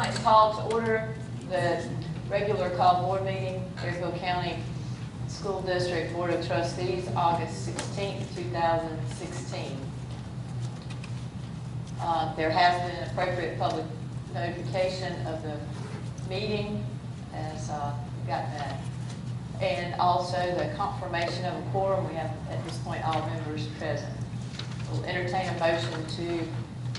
like to call to order the regular call board meeting, Fairfield County School District Board of Trustees, August 16th, 2016. There has been appropriate public notification of the meeting, as we got that. And also the confirmation of a quorum. We have at this point all members present. We'll entertain a motion to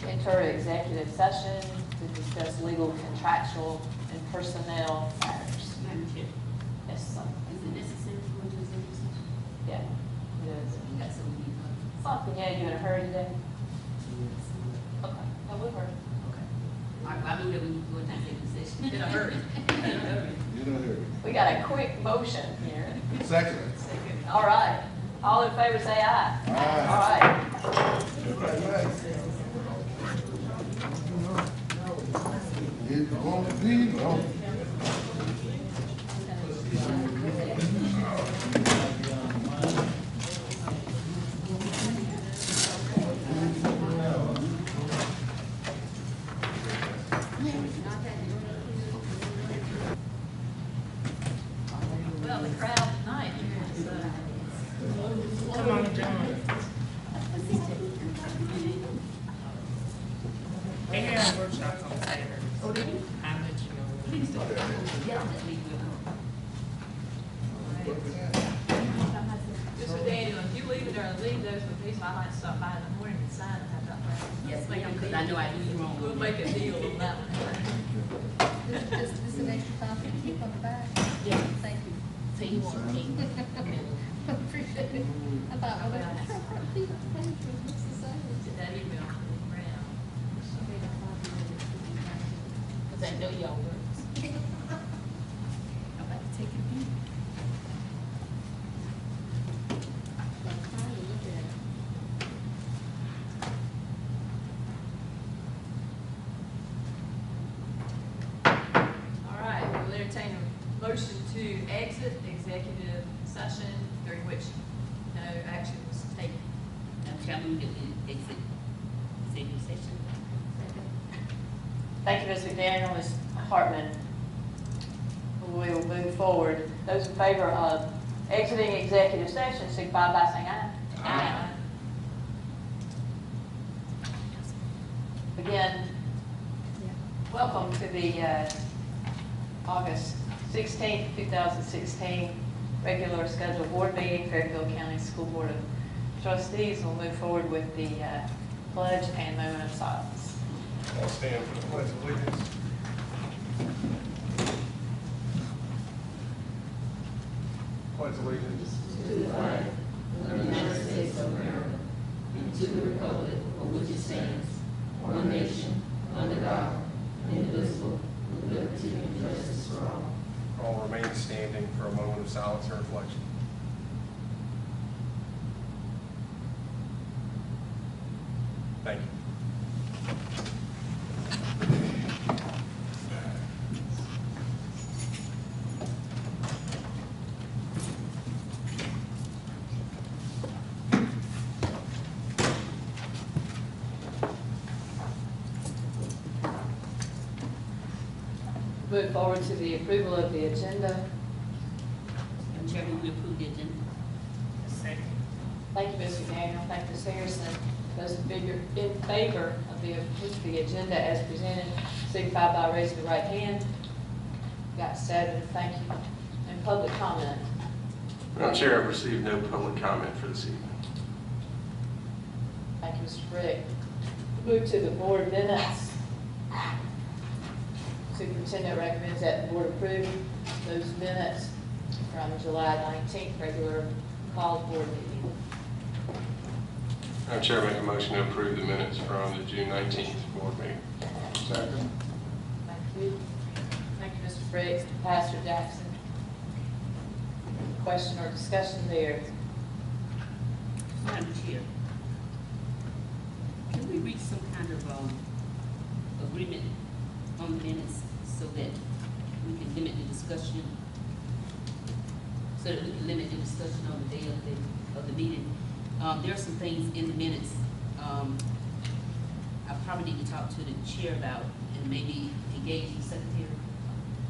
enter executive session to discuss legal, contractual, and personnel matters. Madam Chair, Yes, sir. is it necessary to go into executive session? Yeah. It is. You got something you need Something, yeah, you in a hurry today? Okay, that would work. Okay. All right, well, I knew that we need to go into executive session. In a hurry. In a hurry. You know here. We got a quick motion here. Second. All right. All in favor say aye. Aye. All right. It's gonna be long. Well, the crowd tonight is, Come on, John. They have workshops on Saturday. Oh, did you? I'll let you know. Please do. Yeah, I'll just leave you alone. Mr. Daniel, if you leave it or leave those with me, so I might stop by in the morning and sign and have that plan. Yes, ma'am, because I know I do you wrong. We'll make a deal on that one. This an extra copy to keep on the back? Yeah. Thank you. So you want to keep? Appreciate it. I thought, well, what's the same? Did that email around? Because I know y'all works. I'm about to take your view. All right, we'll entertain a motion to exit executive session during which no action was taken. Madam Chair, I move that we exit executive session. thank you, Ms. McDaniel, Ms. Hartman. We will move forward. Those in favor of exiting executive session, signify by saying aye. Aye. Again, welcome to the August 16th, 2016 regular scheduled board meeting, Fairfield County School Board of Trustees. We'll move forward with the pledge and moment of silence. I'll stand for the pledge of allegiance. Pledge allegiance. To the flag of the United States of America and to the republic for which it stands, one nation, under God, indivisible, with liberty and justice for all. All remain standing for a moment of silence and reflection. Thank you. Move forward to the approval of the agenda. Madam Chair, we approve the agenda. Second. Thank you, Ms. McDaniel. Thank you, Ms. Harrison. Those in favor of the agenda as presented, signify by raising the right hand. Got 7, thank you. And public comment. Madam Chair, I've received no public comment for this evening. Thank you, Mr. Frick. Move to the board minutes. Superintendent recommends that the board approve those minutes from July 19th, regular call board meeting. Madam Chair, I make a motion to approve the minutes from the June 19th board meeting. Second. Thank you. Thank you, Mr. Frick. Pastor Jackson. Question or discussion there? Madam Chair, can we reach some kind of agreement on the minutes so that we can limit the discussion? So that we can limit the discussion on the day of the meeting. There are some things in the minutes. I probably need to talk to the chair about and maybe engage the secretary.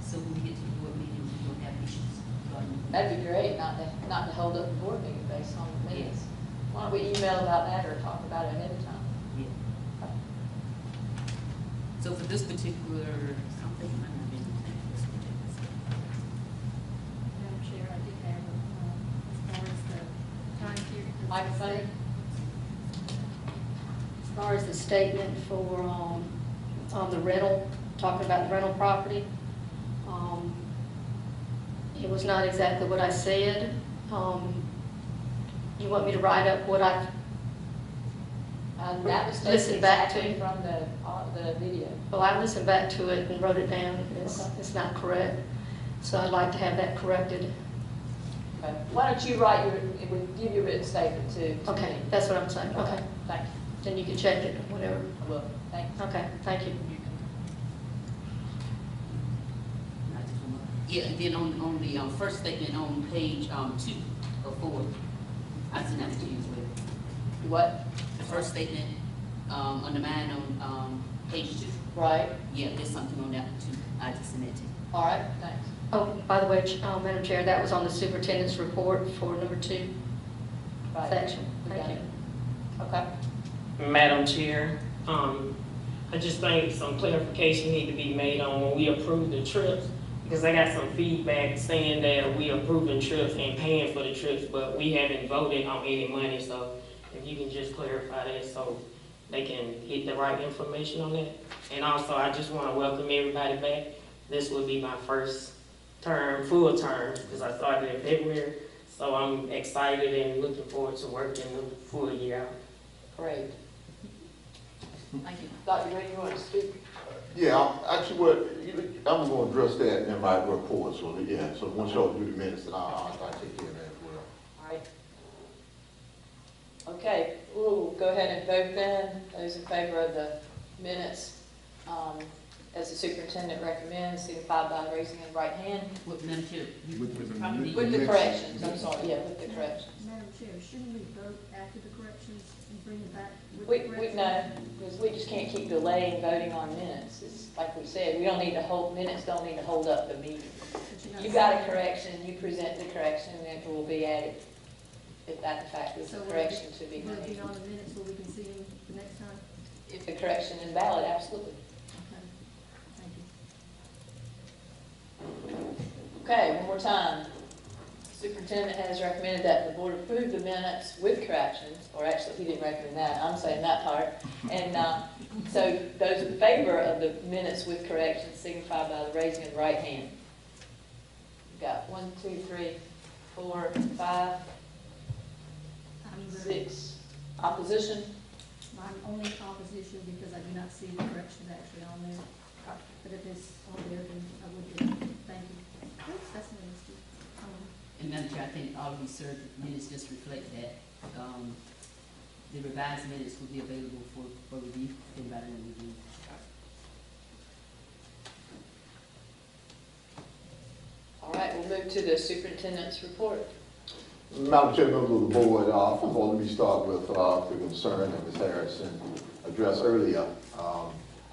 So when we get to the board meeting, we don't have issues. That'd be great, not to hold up the board meeting based on the minutes. Why don't we email about that or talk about it ahead of time? Yeah. So for this particular, something might not be this particular. Madam Chair, I did have, as far as the time period. Microphone? As far as the statement for, on the rental, talking about the rental property, it was not exactly what I said. You want me to write up what I That was taken listened back to? exactly from the video. Well, I listened back to it and wrote it down. Okay. It's not correct. So I'd like to have that corrected. Okay. Why don't you write give your written statement to Okay, me? that's what I'm saying. Okay. Thank you. Then you can check it, whatever. I will. Thank you. Okay, thank you. Yeah, and then on the first statement on page 2 or 4, I sent that to you as well. What? The first statement on the mine on page 2. Right. Yeah, there's something on that one too. I just sent it to you. All right, thanks. Oh, by the way, Madam Chair, that was on the superintendent's report for number 2 Right. section. We Thank got you. it. Okay. Madam Chair, I just think some clarification need to be made on when we approve the trips, because I got some feedback saying that we approving trips and paying for the trips, but we haven't voted on any money, so if you can just clarify that so they can get the right information on that. And also, I just want to welcome everybody back. This will be my first term, full term, because I started in February, so I'm excited and looking forward to working the full year out. Great. Thank you. Dr. Green, you want to speak? Yeah, actually, I'm going to address that in my report, so yeah, so once y'all do the minutes, then I'll take care of that as well. All right. Okay, we'll go ahead and vote then. Those in favor of the minutes, as the superintendent recommends, signify by raising the right hand. What, Madam Chair? With the probably need- With the corrections, I'm sorry, yeah, with the corrections. Madam Chair, shouldn't we vote after the corrections and bring it back with We the corrections? no, because we just can't keep delaying voting on minutes. It's like we said, we don't need to hold, minutes don't need to hold up the meeting. But you're not You got a saying- correction, you present the correction, and it will be added, if that in fact is So the will it correction to be Will it be made. on the minutes so we can see them the next time? If the correction is valid, absolutely. Okay, thank you. Okay, one more time. Superintendent has recommended that the board approve the minutes with corrections, or actually, he didn't recommend that, I'm saying that part. And so those in favor of the minutes with corrections signify by the raising of the right hand. We've got 1, 2, 3, 4, 5, I'm the- 6. Opposition? I'm only in opposition because I do not see the corrections actually on there. But if it's on there, then I would do. Thank you. Oops, that's an issue. And Madam Chair, I think all of you served minutes just reflect that. The revised minutes will be available for review, if anybody will review. All right, we'll move to the superintendent's report. Madam Chair, members of the board, first of all, let me start with the concern that Ms. Harrison addressed earlier.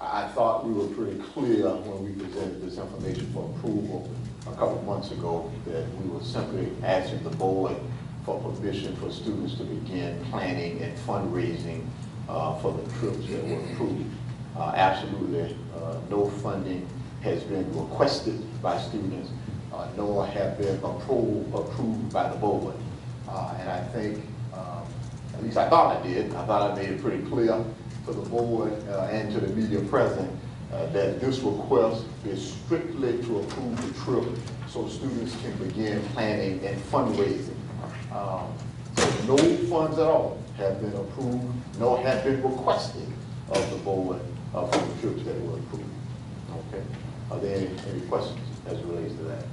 I thought we were pretty clear when we presented this information for approval a couple of months ago that we were simply asking the board for permission for students to begin planning and fundraising for the trips that were approved. Absolutely no funding has been requested by students, nor have been approved by the board. And I think, at least I thought I did, I thought I made it pretty clear to the board and to the media present that this request is strictly to approve the trip so students can begin planning and fundraising. So no funds at all have been approved, nor have been requested of the board for the trips that were approved. Okay. Are there any questions as it relates to that?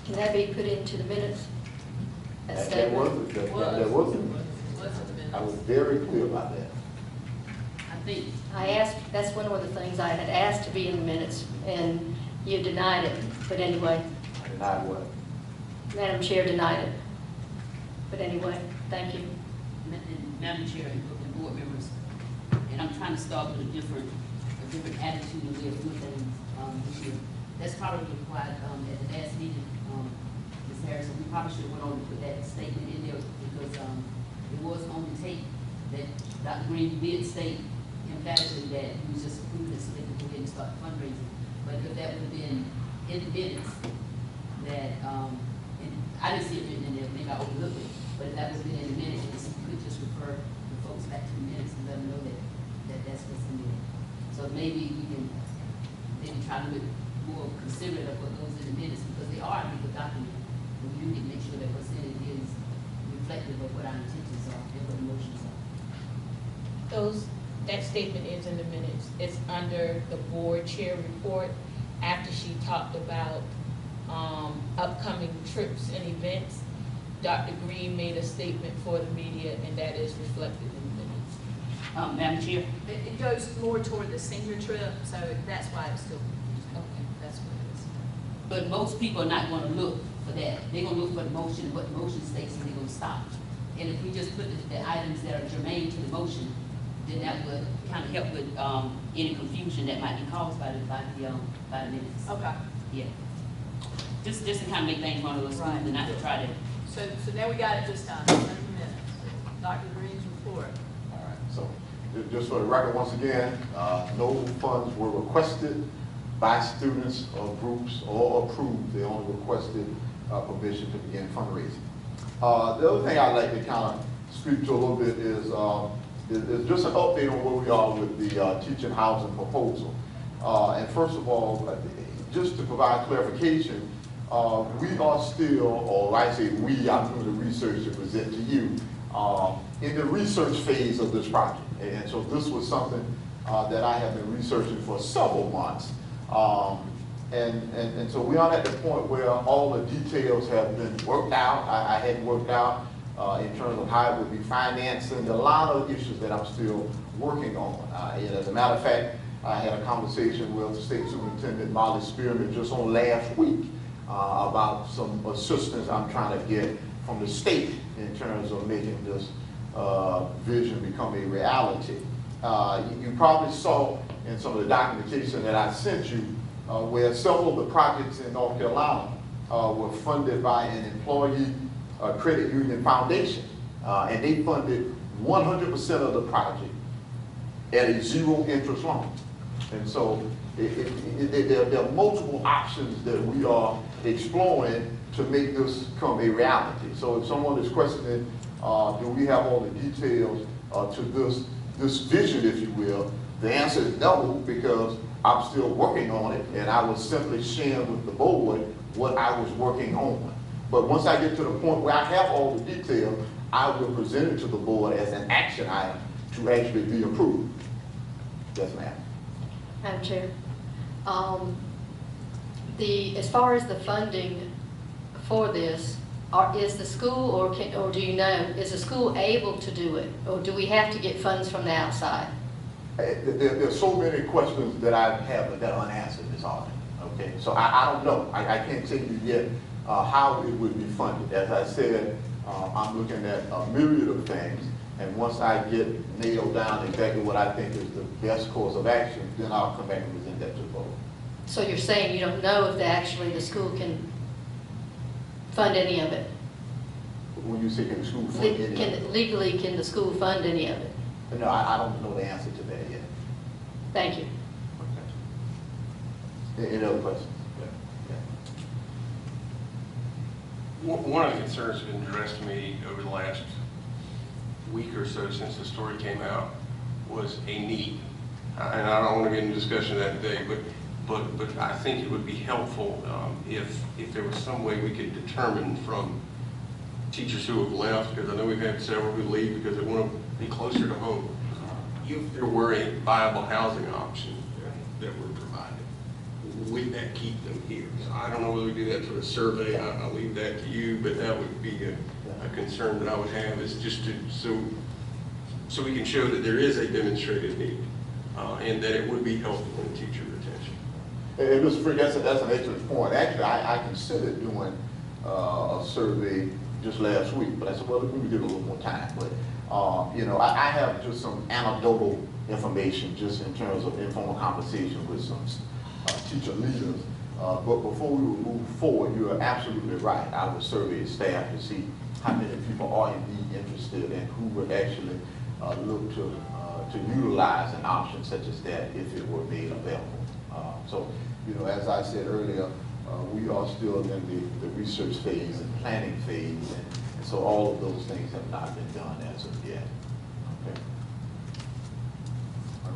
Can that be put into the minutes? That There statement? wasn't. There wasn't. I was very clear about that. I think, I asked, that's one of the things I had asked to be in the minutes, and you denied it. But anyway, I denied what? Madam Chair denied it. But anyway, thank you. Madam Chair and board members, and I'm trying to start with a different different attitude and way of doing things, this year. That's probably why, at the last meeting, Ms. Harrison, we probably should have went on to put that statement in there, because, it was on the tape that Dr. Green did state emphatically that he was just approving it so they could go ahead and start fundraising. But if that would have been in the minutes, that, and I didn't see it written in there, maybe I overlooked it, but if that was been in the minutes, you could just refer the folks back to the minutes and let them know that's what's in there. So maybe we can, try to be more considerate of what goes in the minutes, because they are a legal document. And we do need to make sure that what's in it is reflective of what our intentions are and what emotions are. That statement is in the minutes. It's under the board chair report after she talked about upcoming trips and events. Dr. Green made a statement for the media, and that is reflected in the minutes. Madam Chair? It goes more toward the senior trip, so that's why it's still, Okay. that's what it is. But most people are not gonna look for that. They're gonna look for the motion, what the motion states, and they're gonna stop. And if we just put the items that are germane to the motion, then that would kind of help with, any confusion that might be caused by the minutes. Okay. Yeah. Just to kind of make things run a little Right. smoother, and not to try to. So now we got it this time, 30 minutes. Dr. Green's report. All right, so just for the record, once again, no funds were requested by students or groups or approved. They only requested permission to begin fundraising. The other thing I'd like to kind of speak to a little bit is just an update on where we are with the teaching housing proposal. And first of all, just to provide clarification, we are still, or I say we, I'm doing the research to present to you, in the research phase of this project. And so this was something that I have been researching for several months. And so we are at the point where all the details have been worked out. I had worked out in terms of how it would be financed, and a lot of issues that I'm still working on. And as a matter of fact, I had a conversation with State Superintendent Molly Spearman just on last week about some assistance I'm trying to get from the state in terms of making this vision become a reality. You probably saw in some of the documentation that I sent you where several of the projects in North Carolina were funded by an employee credit union foundation, and they funded 100% of the project at a zero interest loan. And so there are multiple options that we are exploring to make this come a reality. So if someone is questioning, do we have all the details to this vision, if you will, the answer is no, because I'm still working on it, and I was simply sharing with the board what I was working on. But once I get to the point where I have all the details, I will present it to the board as an action item to actually be approved. Yes, ma'am. Madam Chair, as far as the funding for this, is the school, or do you know, is the school able to do it, or do we have to get funds from the outside? There are so many questions that I have that are unanswered, Ms. Harden. Okay, so I don't know. I can't tell you yet how it would be funded. As I said, I'm looking at a myriad of things, and once I get nailed down exactly what I think is the best course of action, then I'll come back and present that to the board. So you're saying you don't know if the school can fund any of it? When you say can the school fund any of it? Legally, can the school fund any of it? No, I don't know the answer to that yet. Thank you. Okay. Any other questions? Yeah. One of the concerns that's been addressed to me over the last week or so since the story came out was a need. And I don't want to get into discussion of that today, but I think it would be helpful if there was some way we could determine from teachers who have left, because I know we've had several who leave because they want to be closer to home, if there were a viable housing option that were provided, would that keep them here? So I don't know whether we do that through a survey. I'll leave that to you, but that would be a concern that I would have, is just so we can show that there is a demonstrated need and that it would be helpful in teacher retention. And Mr. Frick, that's an excellent point. Actually, I considered doing a survey just last week, but I said, well, we would give it a little more time. But, you know, I have just some anecdotal information just in terms of informal conversation with some teacher leaders. But before we would move forward, you are absolutely right. I would survey staff to see how many people are indeed interested and who would actually look to utilize an option such as that if it were made available. So, you know, as I said earlier, we are still in the research phase and planning phase, and so all of those things have not been done as of yet. Okay. All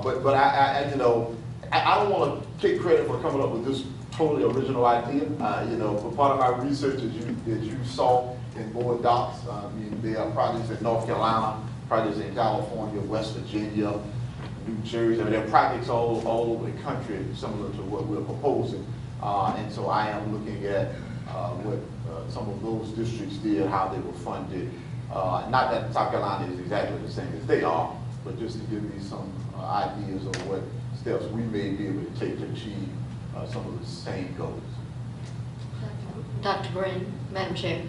right. But I you know, I don't want to take credit for coming up with this totally original idea. You know, for part of my research, as you saw in board docs, I mean, there are projects in North Carolina, projects in California, West Virginia, New Jersey. I mean, there are projects all over the country similar to what we're proposing. And so I am looking at what some of those districts did, how they were funded. Not that South Carolina is exactly the same as they are, but just to give me some ideas of what steps we may be able to take to achieve some of the same goals. Dr. Green, Madam Chair.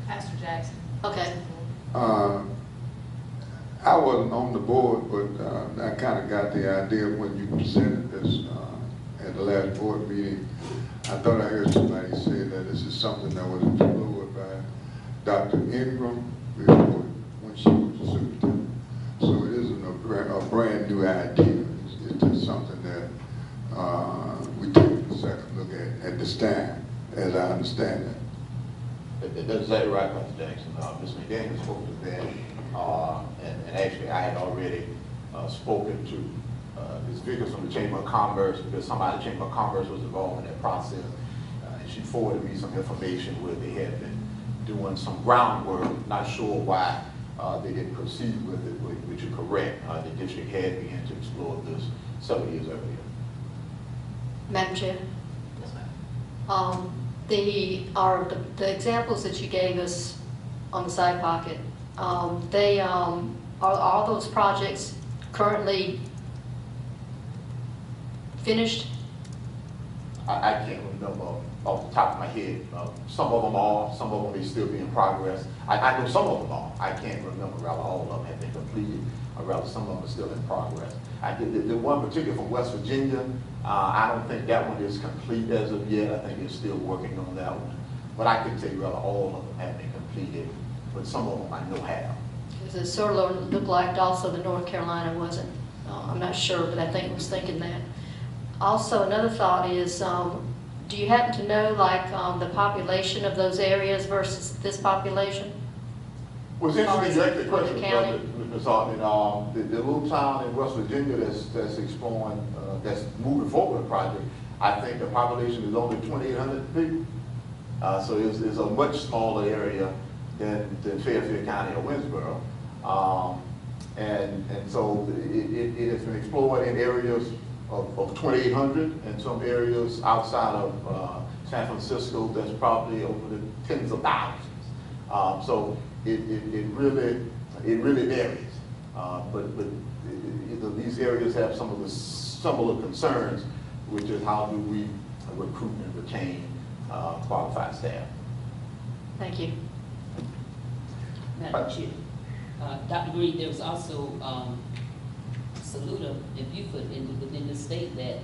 Pastor Jackson. Okay. I wasn't on the board, but I kind of got the idea when you presented this at the last board meeting. I thought I heard somebody say that this is something that was explored by Dr. Ingram before when she was a superintendent. So it isn't a brand new idea. It's just something that we take a second look at this time, as I understand it. That's exactly right, Mr. Jackson. Ms. McDaniel spoke to that, and actually I had already spoken to Ms. Vickers from the Chamber of Commerce, because somebody at the Chamber of Commerce was involved in that process, and she forwarded me some information where they had been doing some groundwork. Not sure why they didn't proceed with it, which you're correct. The district had begun to explore this several years earlier. Madam Chair. Yes, ma'am. The examples that you gave us on the side pocket, they are all those projects currently finished? I can't remember off the top of my head. Some of them are, some of them may still be in progress. I know some of them are. I can't remember rather all of them have been completed, or rather some of them are still in progress. The one particular from West Virginia, I don't think that one is complete as of yet. I think they're still working on that one. But I can tell you rather all of them have been completed, but some of them I know have. Because it sort of looked like also the North Carolina wasn't. I'm not sure, but I think I was thinking that. Also, another thought is, do you happen to know like the population of those areas versus this population? Well, it's interesting you asked the question, County? Ms. Hartman. The little town in West Virginia that's exploring, that's moving forward with the project, I think the population is only 2,800 people. So it's a much smaller area than Fairfield County or Winsboro. And so it has been explored in areas of 2,800 and some areas outside of San Francisco that's probably over the tens of thousands. So it really varies. But these areas have some of the similar concerns, which is how do we recruit and retain qualified staff. Thank you. Madam Chair, Dr. Green, there was also Saluda and Buford within the state that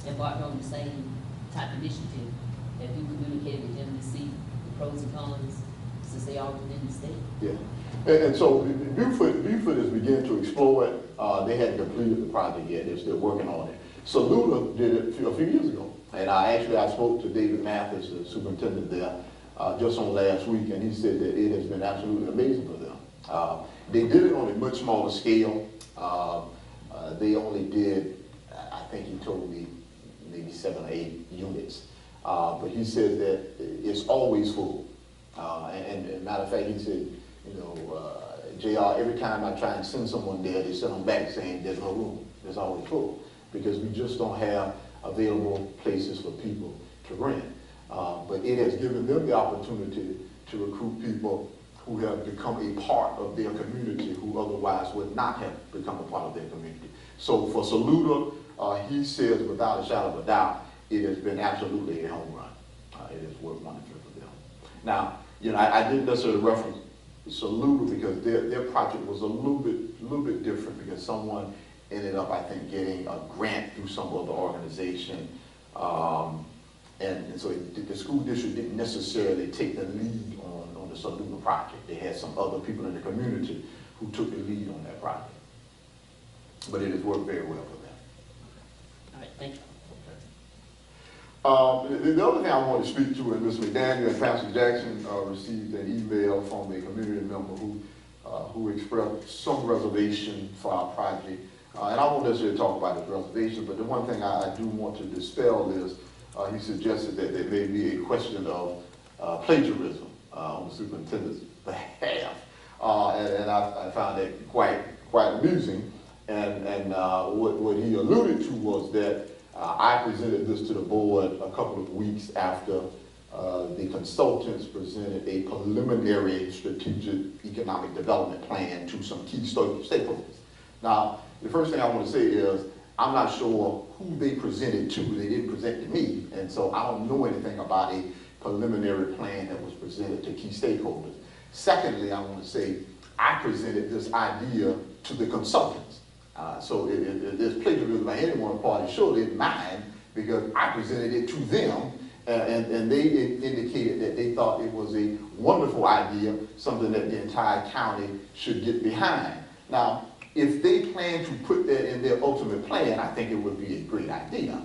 embarked on the same type of initiative. Have you communicated with them to see the pros and cons since they are within the state? Yeah, and so Buford is beginning to explore it. They hadn't completed the project yet. They're still working on it. Saluda did it a few years ago. And I spoke to David Mathis, the superintendent there, just on last week, and he said that it has been absolutely amazing for them. They did it on a much smaller scale. They only did, I think he told me, maybe 7 or 8 units. But he said that it's always full. And matter of fact, he said, you know, JR, every time I try and send someone there, they send them back saying there's no room. It's always full. Because we just don't have available places for people to rent. But it has given them the opportunity to recruit people who have become a part of their community who otherwise would not have become a part of their community. So for Saluda, he says without a shadow of a doubt, it has been absolutely a home run. it has worked wonderfully for them. Now, you know, I didn't necessarily reference Saluda because their project was a little bit different because someone ended up, I think, getting a grant through some other organization. And so the school district didn't necessarily take the lead on the Saluda project. They had some other people in the community who took the lead on that project. But it has worked very well for them. All right, thank you. The other thing I want to speak to, and Ms. McDaniel and Pastor Jackson received an email from a community member who expressed some reservation for our project. And I won't necessarily talk about his reservation, but the one thing I do want to dispel is he suggested that there may be a question of plagiarism on the superintendent's behalf. And I found that quite amusing. And what he alluded to was that I presented this to the board a couple of weeks after the consultants presented a preliminary strategic economic development plan to some key stakeholders. Now, the first thing I want to say is I'm not sure who they presented to. They didn't present to me, and so I don't know anything about a preliminary plan that was presented to key stakeholders. Secondly, I want to say I presented this idea to the consultants. So if there's plagiarism by any one party, surely it's mine, because I presented it to them, and they indicated that they thought it was a wonderful idea, something that the entire county should get behind. Now, if they plan to put that in their ultimate plan, I think it would be a great idea.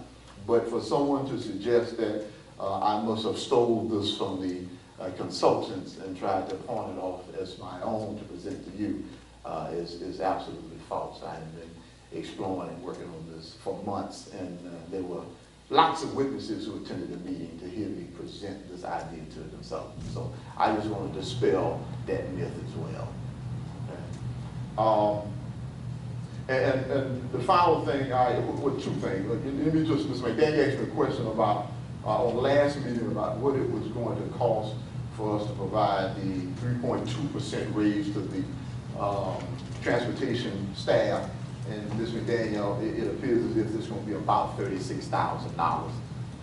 But for someone to suggest that I must have stole this from the consultants and tried to pawn it off as my own to present to you is absolutely false. I have been exploring and working on this for months, and there were lots of witnesses who attended the meeting to hear me present this idea to the consultants. So I just want to dispel that myth as well. Okay. And the final thing, well, two things. Let me just, Ms. McDaniel asked me a question about, on the last meeting, about what it was going to cost for us to provide the 3.2% raise to the transportation staff. And Ms. McDaniel, it appears as if it's going to be about $36,000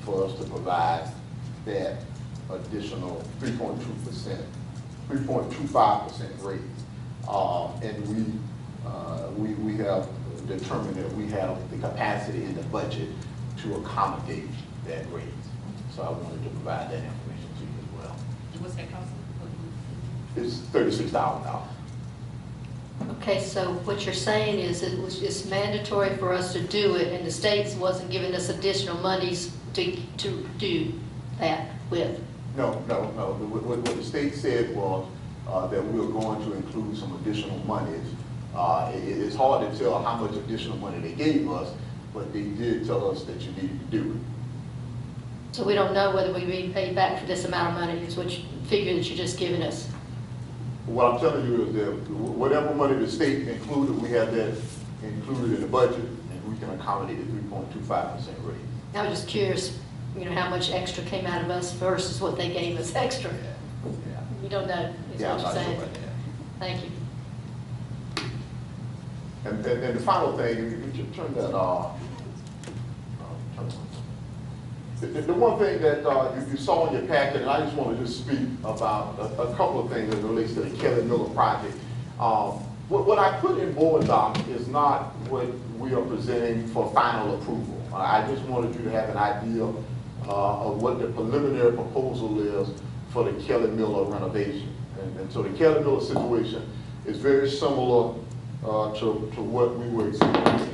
for us to provide that additional 3.2%, 3.25% raise. And we have determined that we have the capacity in the budget to accommodate that raise. So I wanted to provide that information to you as well. What's that cost? It's $36,000. Okay, so what you're saying is it's mandatory for us to do it, and the states wasn't giving us additional monies to do that with? No. What the state said was that we were going to include some additional monies. It's hard to tell how much additional money they gave us, but they did tell us that you needed to do it. So we don't know whether we're being paid back for this amount of money, is what figure that you're just giving us? What I'm telling you is that whatever money the state included, we have that included in the budget, and we can accommodate the 3.25% raise. I was just curious, you know, how much extra came out of us versus what they gave us extra. Yeah. You don't know, is Yeah, what you're I'm not saying? sure about that. Thank you. And the final thing, you should turn that off. The one thing that you saw in your packet, and I just want to just speak about a couple of things that relates to the Kelly Miller project. What I put in board doc is not what we are presenting for final approval. I just wanted you to have an idea of what the preliminary proposal is for the Kelly Miller renovation. And so the Kelly Miller situation is very similar to what we were experiencing.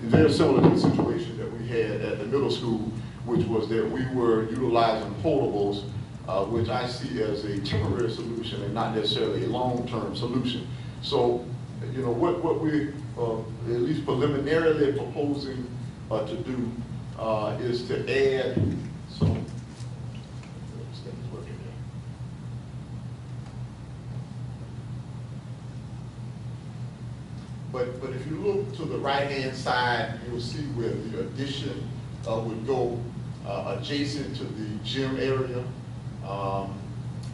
Very similar to the situation that we had at the middle school, which was that we were utilizing portables, which I see as a temporary solution and not necessarily a long-term solution. So, you know, what we at least preliminarily proposing to do is to add some. But if you look to the right-hand side, you'll see where the addition would go adjacent to the gym area.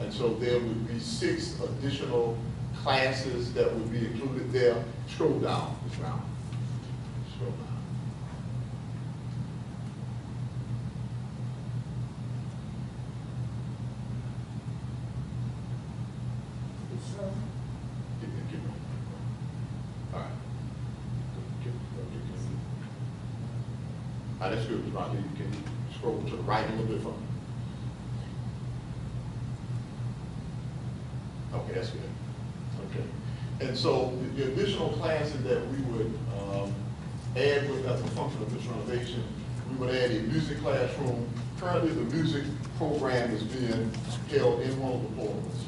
And so there would be 6 additional classes that would be included there. Scroll down, Ms. Brown. Scroll down. That's good, Ms. Ronnie. You can scroll to the right a little bit for me. Okay, that's good. Okay. And so the additional classes that we would add with as a function of this renovation, we would add a music classroom. Currently, the music program is being held in one of the portables.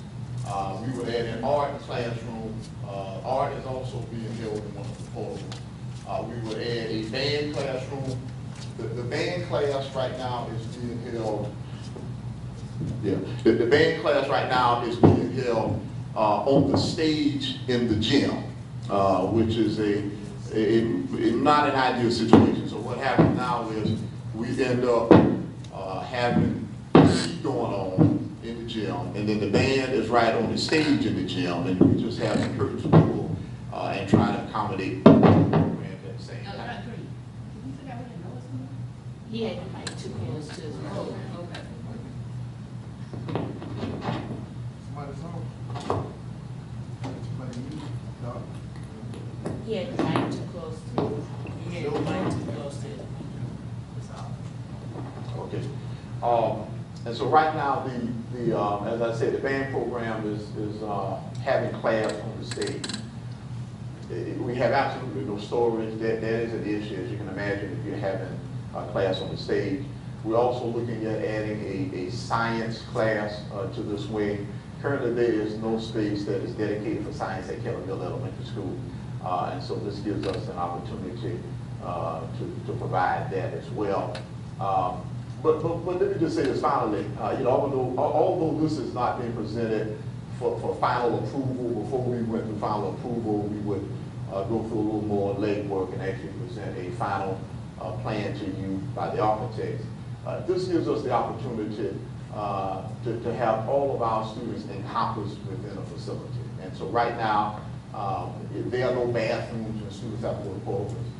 We would add an art classroom. Art is also being held in one of the portables. We would add a band classroom. The band class right now is being held. Yeah, the band class right now is being held on the stage in the gym, which is not an ideal situation. So what happens now is we end up having heat going on in the gym, and then the band is right on the stage in the gym, and we just have the curtains pulled and try to accommodate the program at the same time. He had the mic too close to his mouth. Somebody's home. Somebody needs to talk. He had the mic too close to his. He had the mic too close to his. Okay. And so right now, as I said, the band program is having class on the stage. We have absolutely no storage. That is an issue, as you can imagine, if you're having a class on the stage. We're also looking at adding a science class to this wing. Currently, there is no space that is dedicated for science at Keller Mill Elementary School. And so this gives us an opportunity to provide that as well. But let me just say this finally, although this is not being presented for final approval, before we went through final approval, we would go through a little more legwork and actually present a final plan to you by the architects. This gives us the opportunity to have all of our students encompassed within a facility. And so right now, there are no bathrooms and students have to go to portables.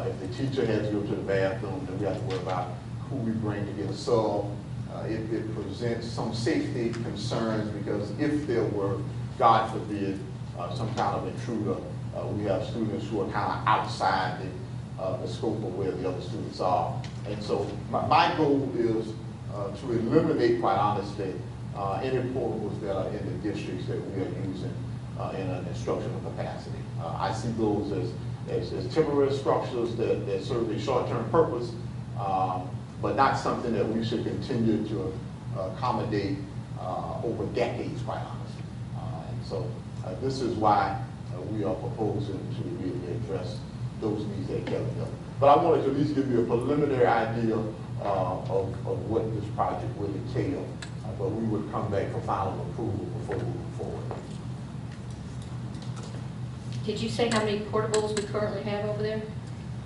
If the teacher has to go to the bathroom, then we have to worry about who we bring to get a sub. It presents some safety concerns because if there were, God forbid, some kind of intruder, we have students who are kind of outside the scope of where the other students are. And so my goal is to eliminate, quite honestly, any portables that are in the districts that we are using in an instructional capacity. I see those as temporary structures that serve a short-term purpose, but not something that we should continue to accommodate over decades, quite honestly. And so this is why we are proposing to really address those needs at Keller Mill. But I wanted to at least give you a preliminary idea of what this project will entail. But we would come back for final approval before moving forward. Did you say how many portables we currently have over there?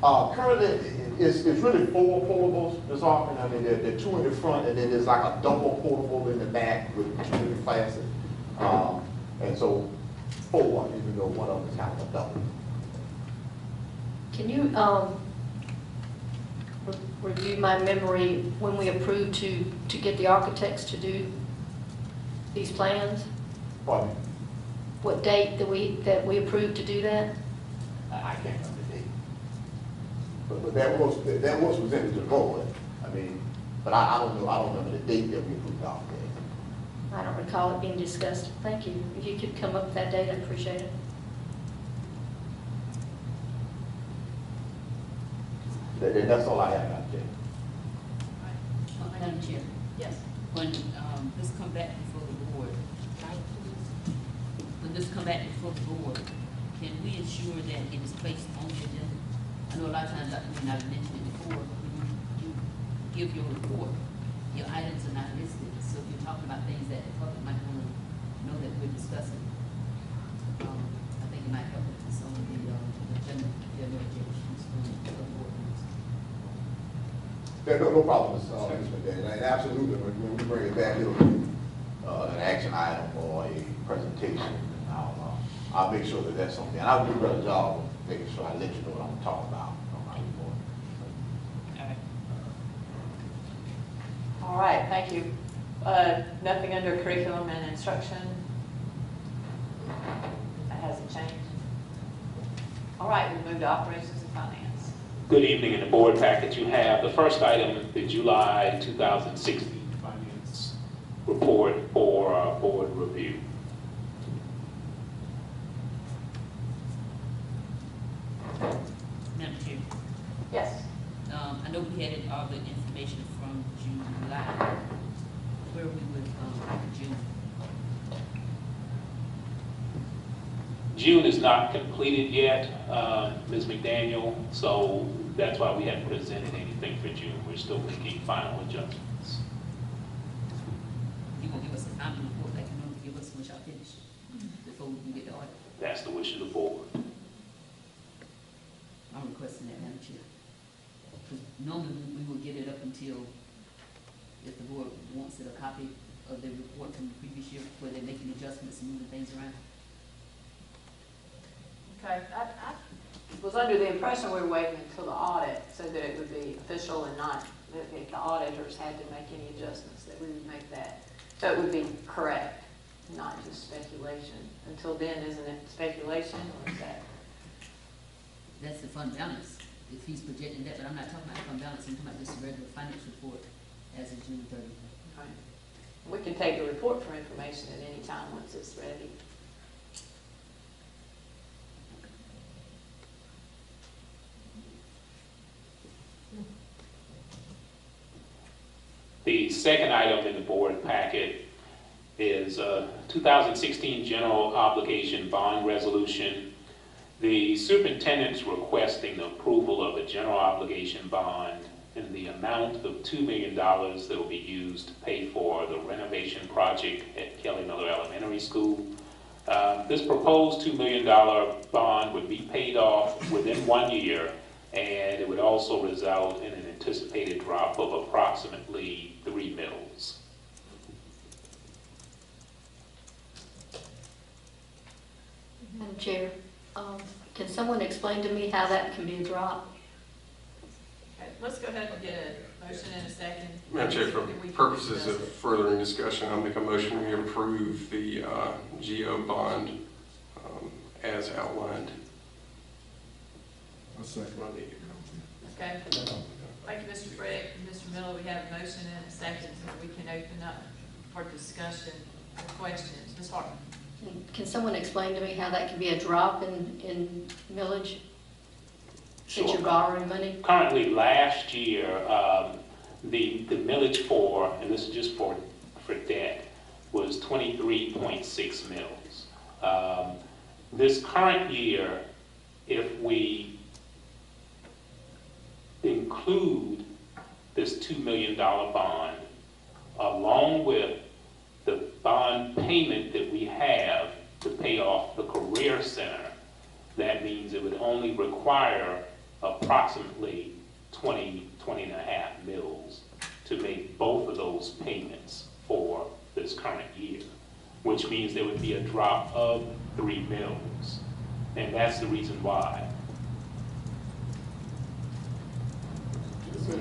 Currently, it's really 4 portables, Ms. Hoffman. I mean, there are 2 in the front, and then there's like a double portable in the back with 2 different classes. And so 4, even though one of them is kind of a double. Can you review my memory when we approved to get the architects to do these plans? Pardon me? What date that we approved to do that? I can't remember the date. But that was presented to the board. I mean, but I don't know. I don't remember the date that we approved the architect. I don't recall it being discussed. Thank you. If you could come up with that date, I'd appreciate it. That's all I have, Madam Chair. Madam Chair, Yes. when this come back before the board, can we ensure that it is placed on the agenda? I know a lot of times, Dr. Green, I've mentioned it before, but when you give your report, your items are not listed. So if you're talking about things that the public might want to know that we're discussing, I think it might help with some of the agenda, from the board members. No problem, Ms. McDaniel. And absolutely, when we bring it back, it'll be an action item or a presentation. And I'll make sure that that's something. And I'll do a better job of making sure I let you know what I'm talking about on my report. All right, thank you. Nothing under curriculum and instruction? That hasn't changed? All right, we'll move to operations and finance. Good evening. In the board packet, you have the first item, the July 2016 finance report for board review. Madam Chair, Yes. I know we had all the information from July. Where are we with June? June is not completed yet, Ms. McDaniel, so that's why we haven't presented anything for June. We're still making final adjustments. You gonna give us a final report like you normally give us when y'all finish before we can get the audit? That's the wish of the board. I'm requesting that, Madam Chair. Because normally we will get it up until, if the board wants it, a copy of the report from the previous year where they're making adjustments and moving things around. Okay, I was under the impression we were waiting until the audit so that it would be official and not, that if the auditors had to make any adjustments, that we would make that. So it would be correct, not just speculation. Until then, isn't it speculation or is that? That's the fund balance, if he's projecting that, but I'm not talking about fund balance, I'm talking about just a regular finance report as of June 30th. Right. We can take the report for information at any time once it's ready. The second item in the board packet is 2016 general obligation bond resolution. The superintendent's requesting the approval of a general obligation bond in the amount of $2 million that will be used to pay for the renovation project at Kelly Miller Elementary School. This proposed $2 million bond would be paid off within 1 year, and it would also result in an anticipated drop of approximately 3 mills. Madam Chair, can someone explain to me how that can be a drop? Okay, let's go ahead and get a motion in a second. Madam Chair, for purposes of furthering discussion, I'll make a motion we approve the GO bond as outlined. I'll second. Okay. Thank you, Mr. Frick and Mr. Miller. We have a motion in a second so that we can open up for discussion and questions. Ms. Hartman. Can someone explain to me how that can be a drop in millage? Since Sure. you're borrowing money? Currently, last year, the millage for, and this is just for debt, was 23.6 mils. This current year, if we include this $2 million bond, along with the bond payment that we have to pay off the Career Center, that means it would only require approximately 20 and a half mils to make both of those payments for this current year, which means there would be a drop of 3 mils. And that's the reason why.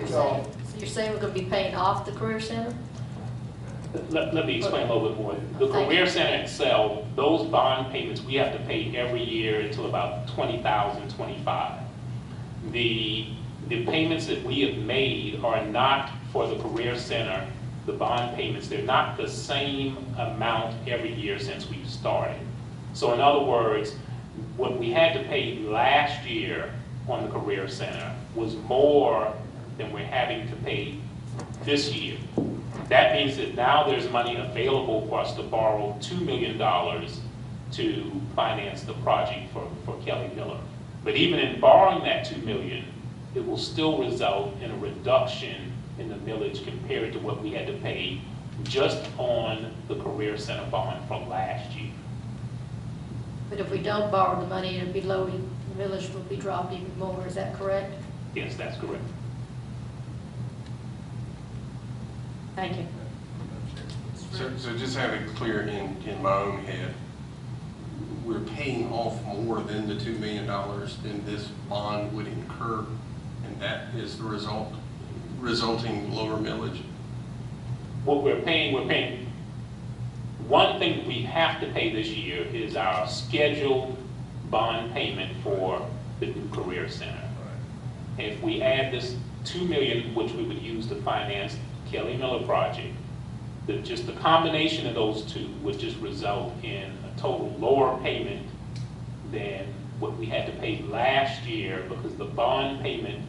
So you're saying we're going to be paying off the Career Center? Let me explain a little bit more. The Career Center itself, those bond payments we have to pay every year until about 2025. The payments that we have made are not for the Career Center, the bond payments, they're not the same amount every year since we've started. So in other words, what we had to pay last year on the Career Center was more than we're having to pay this year. That means that now there's money available for us to borrow $2 million to finance the project for Kelly Miller. But even in borrowing that $2 million, it will still result in a reduction in the millage compared to what we had to pay just on the Career Center bond from last year. But if we don't borrow the money, it'll be low, the millage will be dropped even more, is that correct? Yes, that's correct. Thank you. So just have it clear in my own head, we're paying off more than the $2 million than this bond would incur, and that is the resulting lower millage. What we're paying, one thing we have to pay this year is our scheduled bond payment for the new Career Center. If we add this 2 million, which we would use to finance Kelly Miller project, just the combination of those two would just result in a total lower payment than what we had to pay last year, because the bond payment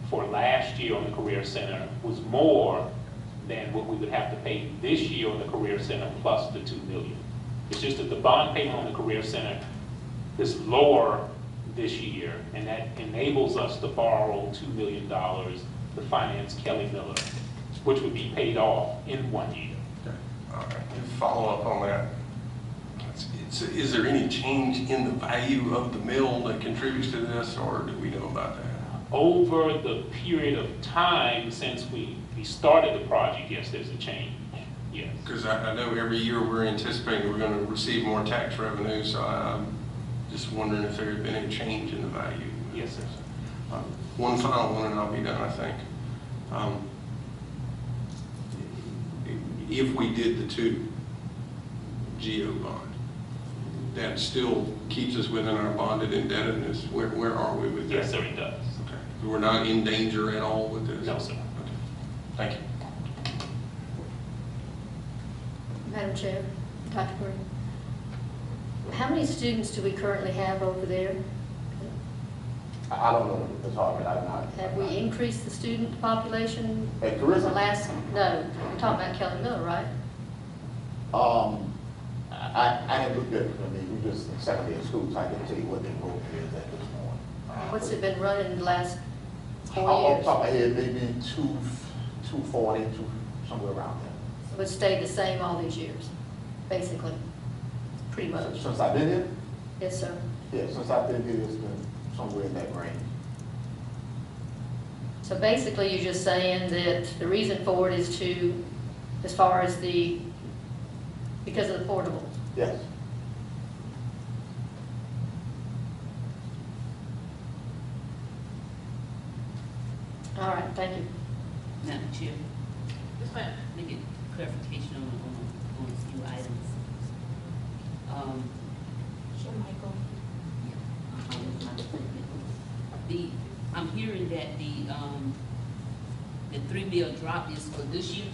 for last year on the Career Center was more than what we would have to pay this year on the Career Center plus the 2 million. It's just that the bond payment on the Career Center is lower this year, and that enables us to borrow $2 million to finance Kelly Miller, which would be paid off in 1 year. Okay. All right. To follow up on that, is there any change in the value of the mill that contributes to this, or do we know about that? Over the period of time since we started the project, yes, there's a change, yes. Because I know every year we're anticipating we're going to receive more tax revenue, so I'm just wondering if there had been any change in the value. Yes, sir. One final one and I'll be done, I think. If we did the 2 GO bond, that still keeps us within our bonded indebtedness. Where are we with that? Yes, sir, it does. Okay. So we're not in danger at all with this? No, sir. Okay. Thank you. Madam Chair, Dr. Green, how many students do we currently have over there? I don't know, Ms. Hartman, I'm not. Have we increased the student population? At Career The Center? no, we're talking about Kelly Miller, right? I had looked at it, I mean, we just second year school, so I can tell you what the enrollment is at this point. What's it been running the last 4 Off years? the top of my head, maybe 240, somewhere around there. So it's stayed the same all these years, basically, pretty much. Since I've been here? Yes, sir. Yeah, since I've been here, it's been somewhere in that range. So basically, you're just saying that the reason for it is to, as far as because of the portables. Yes. All right, thank you. Madam Chair, Yes, ma'am. let me get clarification on a few items. Sure, Michael. I'm hearing that the 3 mil drop is for this year.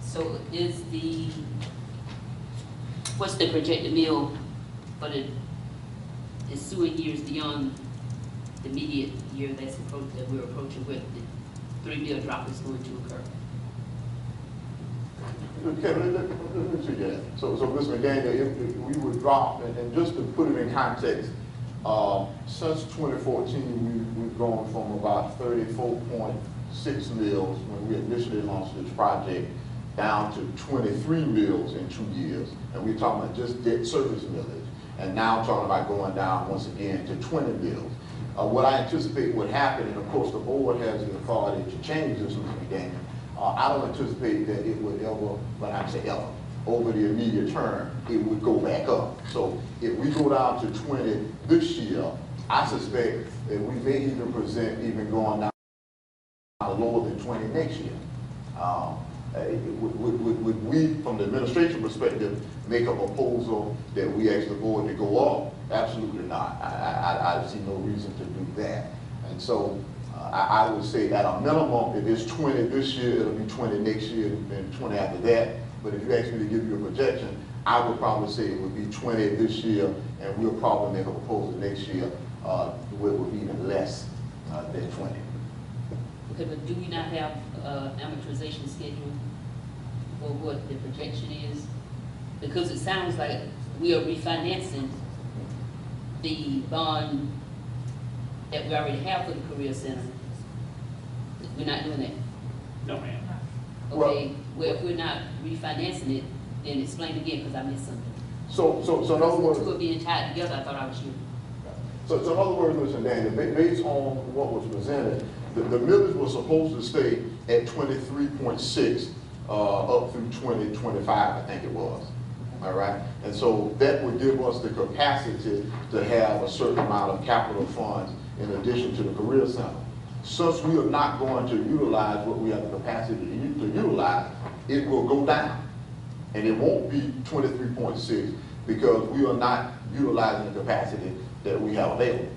So what's the projected mill for the ensuing years beyond the immediate year that we're approaching, where the 3 mil drop is going to occur? Okay, let me see that. So Ms. McDaniel, if we would drop, and just to put it in context, since 2014, we've gone from about 34.6 mils when we initially launched this project down to 23 mils in 2 years. And we're talking about just debt service millage. And now talking about going down once again to 20 mils. What I anticipate would happen, and of course the board has the authority to change this, Mr. McDaniel, I don't anticipate that it would ever, when I say ever, over the immediate term, it would go back up. So if we go down to 20 this year, I suspect that we may even present even going down lower than 20 next year. Would we, from the administration perspective, make a proposal that we ask the board to go up? Absolutely not. I see no reason to do that. And so I would say at a minimum, if it's 20 this year, it'll be 20 next year, and 20 after that. But if you ask me to give you a projection, I would probably say it would be 20 this year, and we'll probably make a proposal next year where it would be even less than 20. Okay, but do we not have amortization schedule for what the projection is? Because it sounds like we are refinancing the bond that we already have for the Career Center. We're not doing that. No, ma'am. Okay, well, if we're not refinancing it, then explain again, because I missed something. So in other words, The two are being tied together, I thought I was sure. So in other words, Mr. Daniel, based on what was presented, the millage was supposed to stay at 23.6 up through 2025, I think it was. All right, and so that would give us the capacity to have a certain amount of capital funds in addition to the Career Center. Since we are not going to utilize what we have the capacity to utilize, it will go down. And it won't be 23.6 because we are not utilizing the capacity that we have available.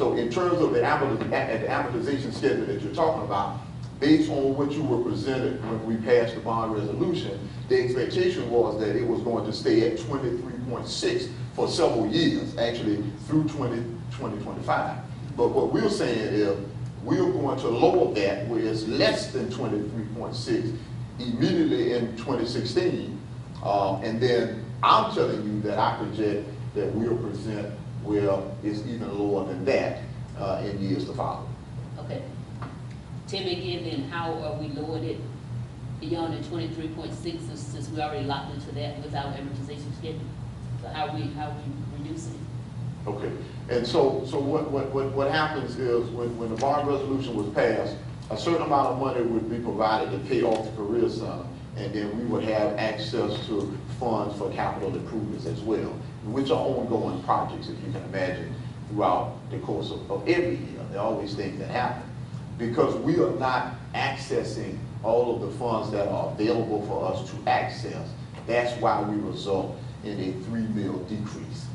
So in terms of the amortization schedule that you're talking about, based on what you were presented when we passed the bond resolution, the expectation was that it was going to stay at 23.6 for several years, actually through 2025. But what we're saying is we're going to lower that where it's less than 23.6 immediately in 2016. And then I'm telling you that I project that we'll present where it's even lower than that in years to follow. Okay. Tell me again then, how are we lowered it beyond the 23.6 since we already locked into that with our amortization schedule? So how are we reducing it? Okay, and so what happens is when the bond resolution was passed, a certain amount of money would be provided to pay off the Career Center, and then we would have access to funds for capital improvements as well, which are ongoing projects, if you can imagine, throughout the course of every year. There are always things that happen. Because we are not accessing all of the funds that are available for us to access, that's why we result in a $3 million decrease.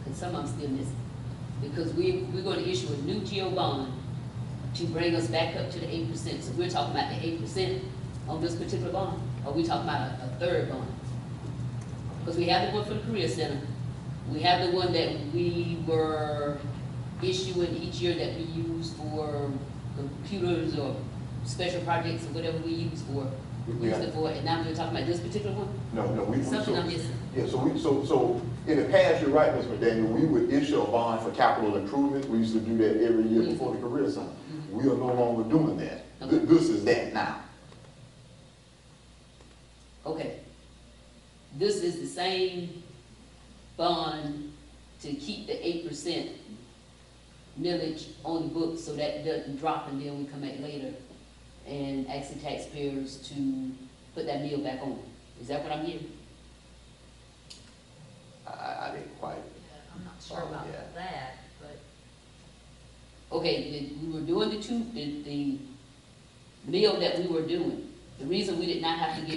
And some I'm still missing. Because we're going to issue a new GO bond to bring us back up to the 8%. So we're talking about the 8% on this particular bond, or we talking about a third bond? Because we have the one for the Career Center. We have the one that we were issuing each year that we use for computers or special projects or whatever we use it for, and now we're talking about this particular one? No, Something I'm missing. Yeah, so in the past, you're right, Ms. McDaniel, we would issue a bond for capital improvement. We used to do that every year before the Career Center. We are no longer doing that. Okay. This is that now. Okay. This is the same bond to keep the 8% millage on the books so that doesn't drop and then we come back later and ask the taxpayers to put that mill back on. Is that what I'm hearing? I didn't quite. I'm not sure about that, but. Okay, we were doing the mill that we were doing. The reason we did not have to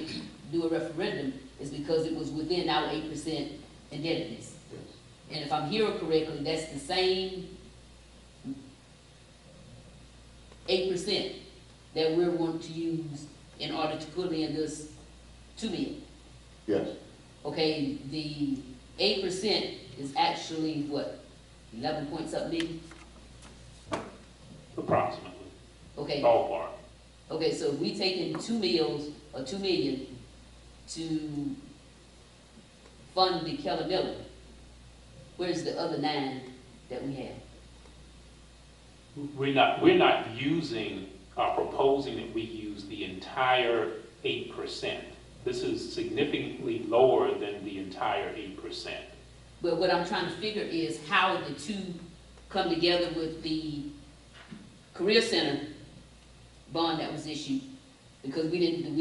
do a referendum is because it was within our 8% indebtedness. Yes. And if I'm hearing correctly, that's the same 8% that we're going to use in order to put in this 2 million. Yes. Okay, the 8% is actually what, 11 point something million? Approximately. Okay. Ballpark. Okay, so if we take in 2 mills or 2 million to fund the Keller Miller, where's the other 9 that we have? We're not using, proposing that we use the entire 8%. This is significantly lower than the entire 8%. But what I'm trying to figure is how the two come together with the Career Center bond that was issued, because we didn't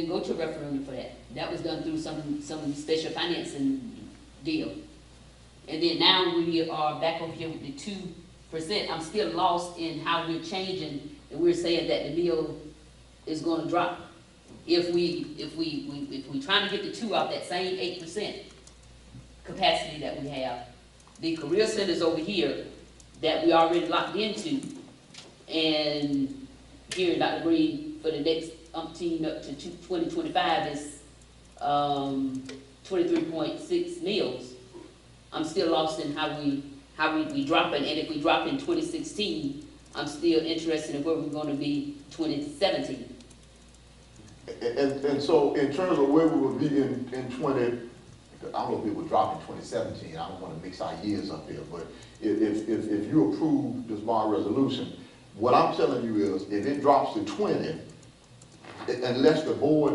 go to a referendum for that. That was done through some special financing deal. And then now we are back over here with the 2%. I'm still lost in how we're changing, and we're saying that the mill is going to drop. If we trying to get the 2 off that same 8% capacity that we have, the Career Centers over here that we already locked into, and here Dr. Green for the next umpteen up to 2025 is 23.6 mills. I'm still lost in how we drop it, and if we drop in 2016, I'm still interested in where we're going to be 2017. And so in terms of where we will be in 20, I don't know if it will drop in 2017. I don't want to mix our years up here, but if you approve this bond resolution, what I'm telling you is if it drops to 20, unless the board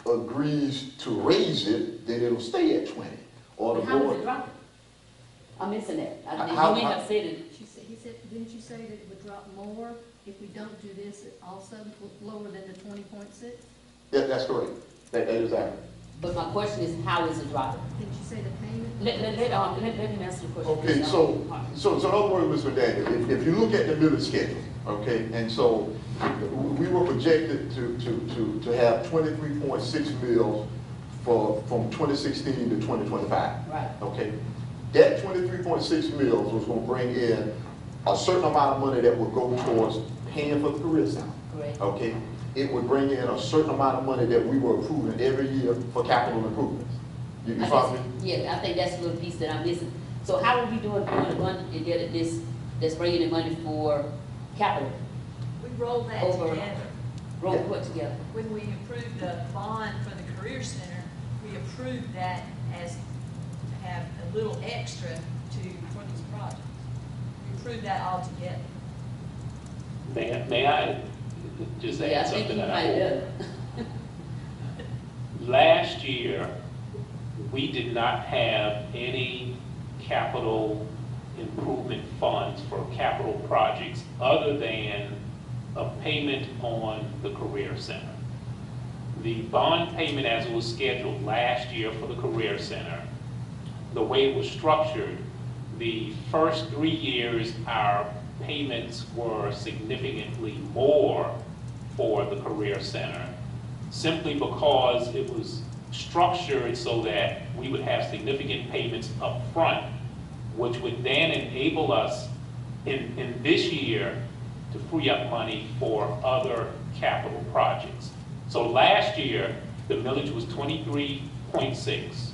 agrees to raise it, then it'll stay at 20. Or the How board. is it dropping? I'm missing that. How- You may have said it. He said, didn't you say that it would drop more if we don't do this, it also lower than the 20.6? Yeah, that's correct. That is accurate. But my question is, how is it dropping? Didn't you say the payment? Let him answer the question. Okay, so in other words, Mr. Daniel, if you look at the middle schedule, okay, and so we were projected to have 23.6 mills from 2016 to 2025. Right. Okay. That 23.6 mils was gonna bring in a certain amount of money that would go towards paying for the career center. Correct. Okay? It would bring in a certain amount of money that we were approving every year for capital improvements. You follow me? Yeah, I think that's the little piece that I'm missing. So how are we doing the money, and get this, that's bringing in money for capital? We rolled that Over. together. Roll put together. When we approved the bond for the Career Center, we approved that as to have a little extra for these projects. We approved that all together. May I just Yeah, I add think something you that might I have. Last year, we did not have any capital improvement funds for capital projects other than a payment on the Career Center. The bond payment as it was scheduled last year for the Career Center, the way it was structured, the first 3 years, our payments were significantly more for the Career Center, simply because it was structured so that we would have significant payments up front, which would then enable us in this year to free up money for other capital projects. So last year, the millage was 23.6.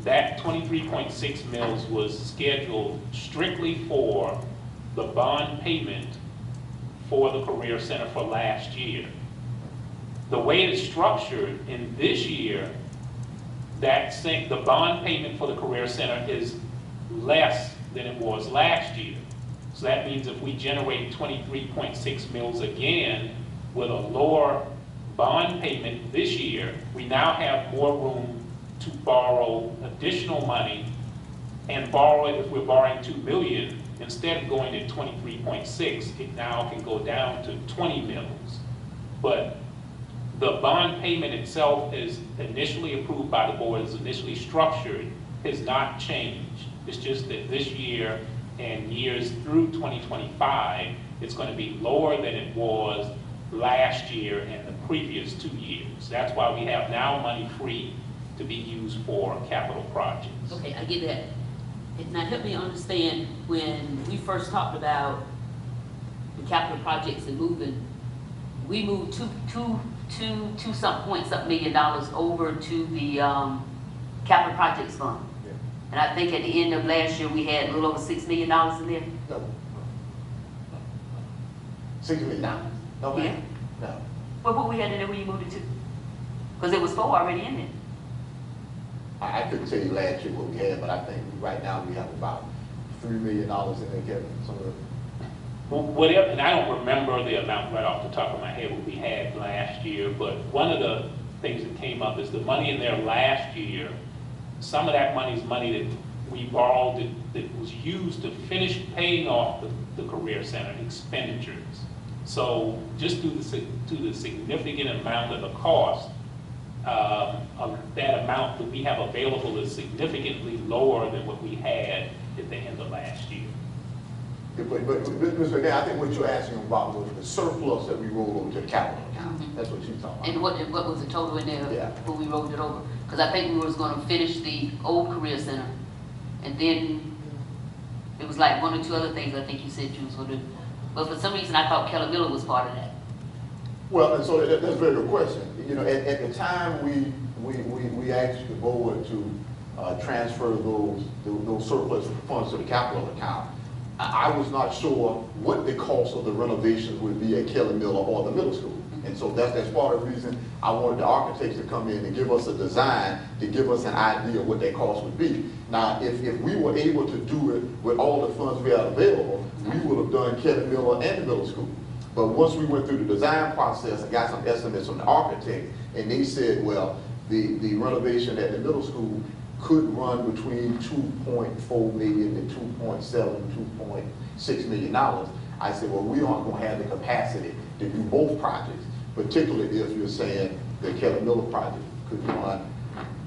That 23.6 mils was scheduled strictly for the bond payment for the Career Center for last year. The way it's structured in this year, the bond payment for the Career Center is less than it was last year. So that means if we generate 23.6 mils again with a lower bond payment this year, we now have more room to borrow additional money and borrow it. If we're borrowing $2 million, instead of going to 23.6, it now can go down to 20 mils. But the bond payment itself is initially approved by the board, is initially structured, has not changed. It's just that this year and years through 2025, it's going to be lower than it was last year and the previous 2 years. That's why we have now money free to be used for capital projects. Okay, I get that. Now help me understand, when we first talked about the capital projects and moving, we moved two something million dollars over to the capital projects fund. Yeah. And I think at the end of last year, we had a little over $6 million in there. No. $6 million? No, Yeah. ma'am. No. But what we had in there when you moved it to? Because there was 4 already in there. I couldn't tell you last year what we had, but I think right now we have about $3 million in there, Kevin, some of it. Well, whatever, and I don't remember the amount right off the top of my head what we had last year, but one of the things that came up is the money in there last year, some of that money is money that we borrowed that was used to finish paying off the Career Center expenditures. So just due to the significant amount of the cost, of that amount that we have available is significantly lower than what we had at the end of last year. But Mr. McNair, I think what you're asking about was the surplus that we rolled over to the capital account. Mhm. That's what you're talking And about. what was the total in there Yeah. when we rolled it over? Because I think we was gonna finish the old Career Center, and then it was like 1 or 2 other things I think you said you was gonna do. But for some reason, I thought Keller Miller was part of that. Well, and so that's a very good question. You know, at the time we asked the board to transfer those surplus funds to the capital account, I was not sure what the cost of the renovations would be at Kelly Miller or the middle school. And so that's part of the reason I wanted the architects to come in and give us a design, to give us an idea of what that cost would be. Now, if we were able to do it with all the funds we had available, we would have done Kelly Miller and the middle school. But once we went through the design process and got some estimates from the architect, and they said, well, the renovation at the middle school could run between $2.4 million to $2.7, $2.6 million. I said, well, we aren't going to have the capacity to do both projects, particularly if you're saying the Kelly Miller project could run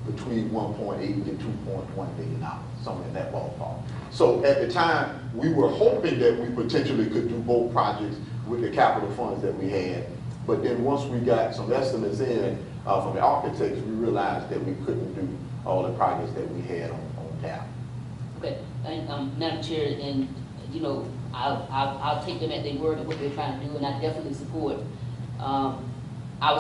between $1.8 to $2.1 million, somewhere in that ballpark. So at the time, we were hoping that we potentially could do both projects with the capital funds that we had. But then once we got some estimates in from the architects, we realized that we couldn't do all the projects that we had on tap. Okay, and, Madam Chair, and, you know, I'll take them at their word of what they're trying to do, and I definitely support, our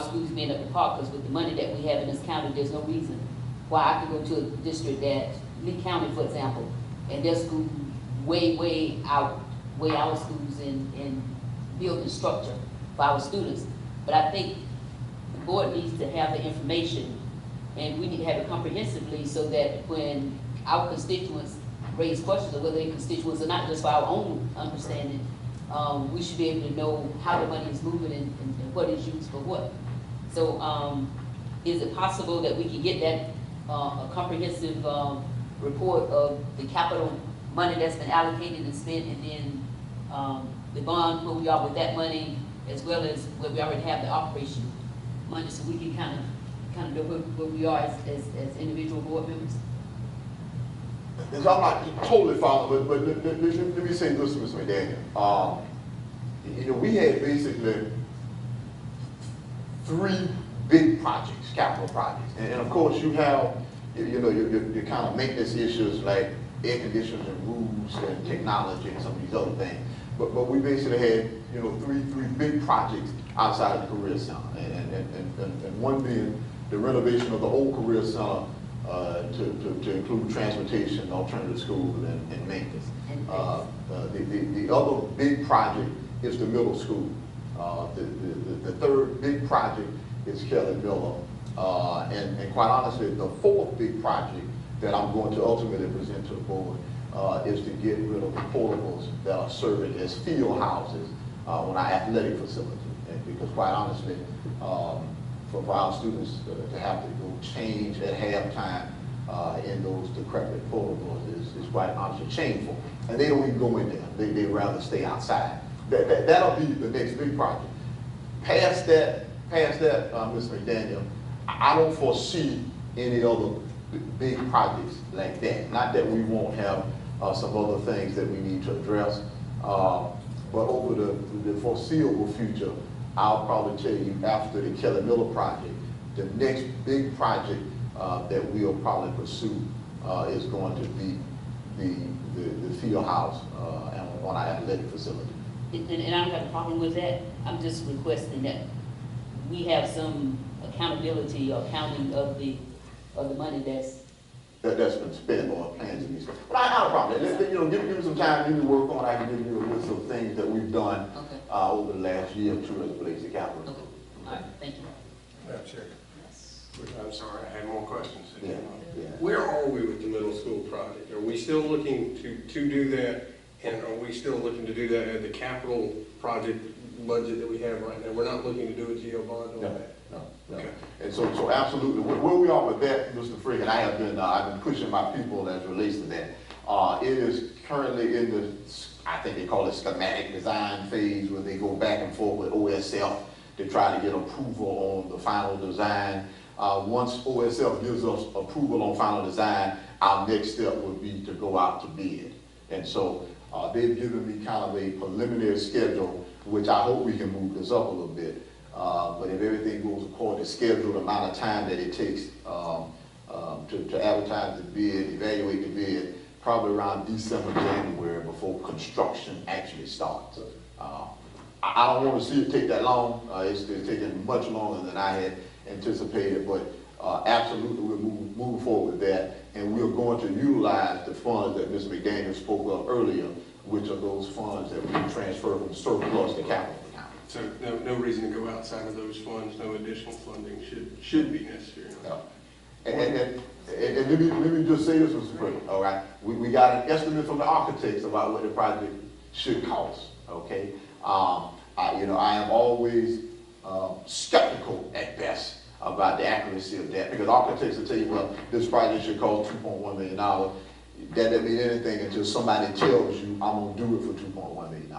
schools being at the park, because with the money that we have in this county, there's no reason why I could go to a district that, Lee County, for example, and their school way out, way our schools in building structure for our students. But I think the board needs to have the information, and we need to have it comprehensively, so that when our constituents raise questions of whether they're constituents or not, just for our own understanding, we should be able to know how the money is moving and what is used for what. So, is it possible that we can get that, a comprehensive, report of the capital money that's been allocated and spent, and then, the bond, where we are with that money, as well as where we already have the operation money, so we can kind of know where we are as individual board members? And so I'm not totally following, but let me say this to Mr. McDaniel. You know, we had basically 3 big projects, capital projects. And of course you have, you know, your kind of maintenance issues like air conditioners and roofs and technology and some of these other things. But we basically had, you know, three big projects outside of the Career Center. And one being the renovation of the old Career Center to include transportation, alternative school, and maintenance. The other big project is the middle school. The third big project is Kelly Miller. And quite honestly, the 4th big project that I'm going to ultimately present to the board is to get rid of the portables that are serving as field houses on our athletic facility. And because quite honestly, for our students to have to go change at halftime in those decrepit portables is quite honestly shameful. And they don't even go in there. They'd rather stay outside. That'll be the next big project. Past that, Mr. McDaniel, I don't foresee any other big projects like that. Not that we won't have some other things that we need to address, but over the foreseeable future, I'll probably tell you after the Kelly Miller project, the next big project that we'll probably pursue is going to be the field house on our athletic facility. And I don't have a problem with that. I'm just requesting that we have some accountability or accounting of the money that's been spent or plans to be spent. But I have a problem. You know, give me some time, give me work on. I can give you a list of things that we've done over the last year or two as it relates to capital. Okay. All right, thank you. Madam Chair. I'm sorry, I had more questions. Yeah. Where are we with the middle school project? Are we still looking to do that? And are we still looking to do that at the capital project budget that we have right now? We're not looking to do a GO bond on that? No. Okay. And so absolutely, where we are with that, Mr. Frick, and I've been pushing my people as it relates to that. It is currently in the, I think they call it schematic design phase, where they go back and forth with OSF to try to get approval on the final design. Once OSF gives us approval on final design, our next step would be to go out to bid. And so they've given me kind of a preliminary schedule, which I hope we can move this up a little bit. But if everything goes according to schedule, the amount of time that it takes to advertise the bid, evaluate the bid, probably around December, January, before construction actually starts. I don't want to see it take that long. It's taking much longer than I had anticipated, but absolutely we're moving forward with that, and we're going to utilize the funds that Ms. McDaniel spoke of earlier, which are those funds that we transfer from surplus to capital account. So no reason to go outside of those funds, no additional funding should be necessary. Yeah. And let me just say this, Mr. President, all right? We got an estimate from the architects about what the project should cost, okay? You know, I am always skeptical at best about the accuracy of that, because architects will tell you, well, this project should cost $2.1 million. That doesn't mean anything until somebody tells you, I'm gonna do it for $2.1 million.